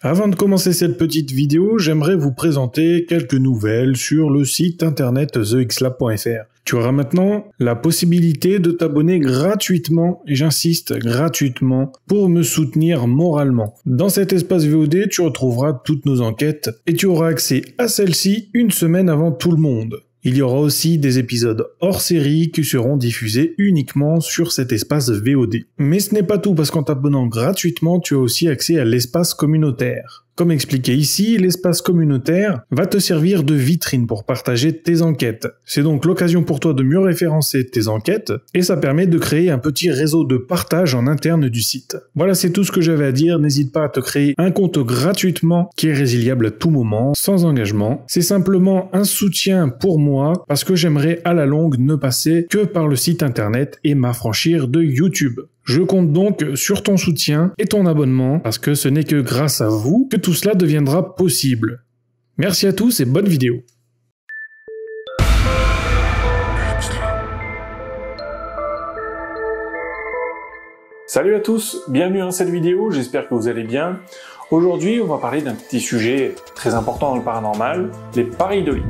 Avant de commencer cette petite vidéo, j'aimerais vous présenter quelques nouvelles sur le site internet thexlab.fr. Tu auras maintenant la possibilité de t'abonner gratuitement, et j'insiste, gratuitement, pour me soutenir moralement. Dans cet espace VOD, tu retrouveras toutes nos enquêtes et tu auras accès à celle-ci une semaine avant tout le monde. Il y aura aussi des épisodes hors série qui seront diffusés uniquement sur cet espace VOD. Mais ce n'est pas tout, parce qu'en t'abonnant gratuitement, tu as aussi accès à l'espace communautaire. Comme expliqué ici, l'espace communautaire va te servir de vitrine pour partager tes enquêtes. C'est donc l'occasion pour toi de mieux référencer tes enquêtes et ça permet de créer un petit réseau de partage en interne du site. Voilà, c'est tout ce que j'avais à dire. N'hésite pas à te créer un compte gratuitement qui est résiliable à tout moment, sans engagement. C'est simplement un soutien pour moi parce que j'aimerais à la longue ne passer que par le site internet et m'affranchir de YouTube. Je compte donc sur ton soutien et ton abonnement parce que ce n'est que grâce à vous que tout cela deviendra possible. Merci à tous et bonne vidéo. Salut à tous, bienvenue dans cette vidéo, j'espère que vous allez bien. Aujourd'hui, on va parler d'un petit sujet très important dans le paranormal, les pareidolie.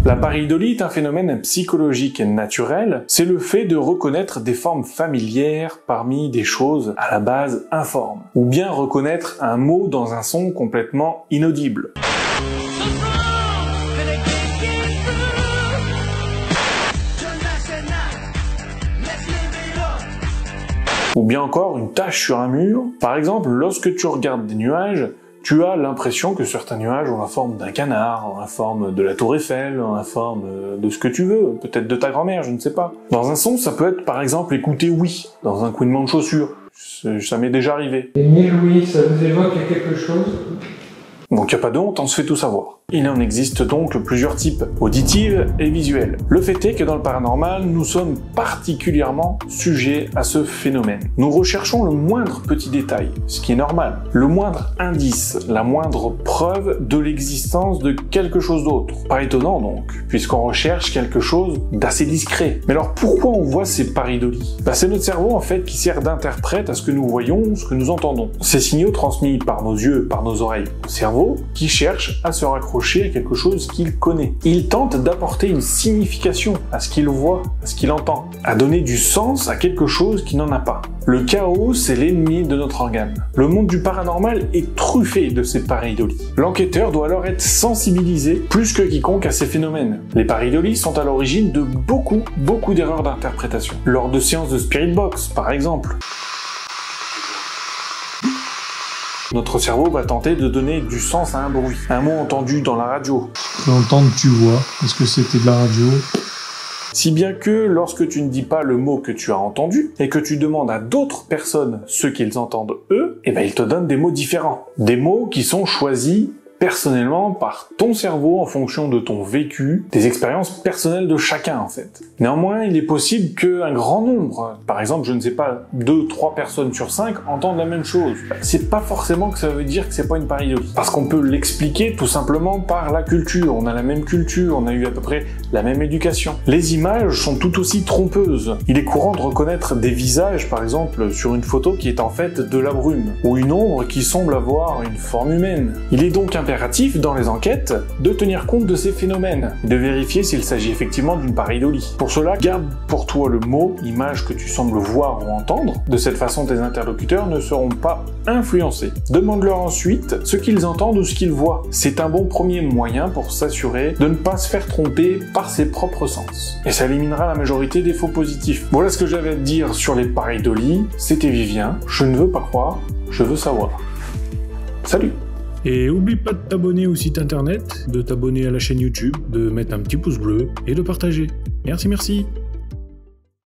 La pareidolie est un phénomène psychologique et naturel. C'est le fait de reconnaître des formes familières parmi des choses à la base informes. Ou bien reconnaître un mot dans un son complètement inaudible. Ou bien encore une tache sur un mur. Par exemple, lorsque tu regardes des nuages, tu as l'impression que certains nuages ont la forme d'un canard, ont la forme de la tour Eiffel, ont la forme de ce que tu veux, peut-être de ta grand-mère, je ne sais pas. Dans un son, ça peut être par exemple écouter oui, dans un couinement de chaussure. Ça m'est déjà arrivé. Et 1000 oui, ça vous évoque quelque chose? Donc y a pas de honte, on se fait tout savoir. Il en existe donc plusieurs types, auditives et visuels. Le fait est que dans le paranormal, nous sommes particulièrement sujets à ce phénomène. Nous recherchons le moindre petit détail, ce qui est normal, le moindre indice, la moindre preuve de l'existence de quelque chose d'autre. Pas étonnant donc, puisqu'on recherche quelque chose d'assez discret. Mais alors pourquoi on voit ces pareidolies? C'est notre cerveau en fait qui sert d'interprète à ce que nous voyons, ce que nous entendons. Ces signaux transmis par nos yeux, par nos oreilles, au cerveau, qui cherche à se raccrocher à quelque chose qu'il connaît. Il tente d'apporter une signification à ce qu'il voit, à ce qu'il entend, à donner du sens à quelque chose qui n'en a pas. Le chaos, c'est l'ennemi de notre organe. Le monde du paranormal est truffé de ces pareidolies. L'enquêteur doit alors être sensibilisé plus que quiconque à ces phénomènes. Les pareidolies sont à l'origine de beaucoup d'erreurs d'interprétation. Lors de séances de Spirit Box, par exemple. Notre cerveau va tenter de donner du sens à un bruit, un mot entendu dans la radio. Tu peux entendre, tu vois. Est-ce que c'était de la radio? Si bien que lorsque tu ne dis pas le mot que tu as entendu et que tu demandes à d'autres personnes ce qu'ils entendent eux, ils te donnent des mots différents. Des mots qui sont choisis personnellement par ton cerveau en fonction de ton vécu, des expériences personnelles de chacun en fait. Néanmoins, il est possible qu'un grand nombre, par exemple, je ne sais pas, 2-3 personnes sur 5 entendent la même chose. C'est pas forcément que ça veut dire que c'est pas une pareidolie. Parce qu'on peut l'expliquer tout simplement par la culture. On a la même culture, on a eu à peu près la même éducation. Les images sont tout aussi trompeuses. Il est courant de reconnaître des visages, par exemple, sur une photo qui est en fait de la brume, ou une ombre qui semble avoir une forme humaine. Il est donc impératif dans les enquêtes de tenir compte de ces phénomènes, de vérifier s'il s'agit effectivement d'une pareidolie. Pour cela, garde pour toi le mot, l'image que tu sembles voir ou entendre. De cette façon, tes interlocuteurs ne seront pas influencés. Demande-leur ensuite ce qu'ils entendent ou ce qu'ils voient. C'est un bon premier moyen pour s'assurer de ne pas se faire tromper par ses propres sens. Et ça éliminera la majorité des faux positifs. Voilà ce que j'avais à te dire sur les pareidolies. C'était Vivien. Je ne veux pas croire, je veux savoir. Salut! Et oublie pas de t'abonner au site internet, de t'abonner à la chaîne YouTube, de mettre un petit pouce bleu et de partager. Merci.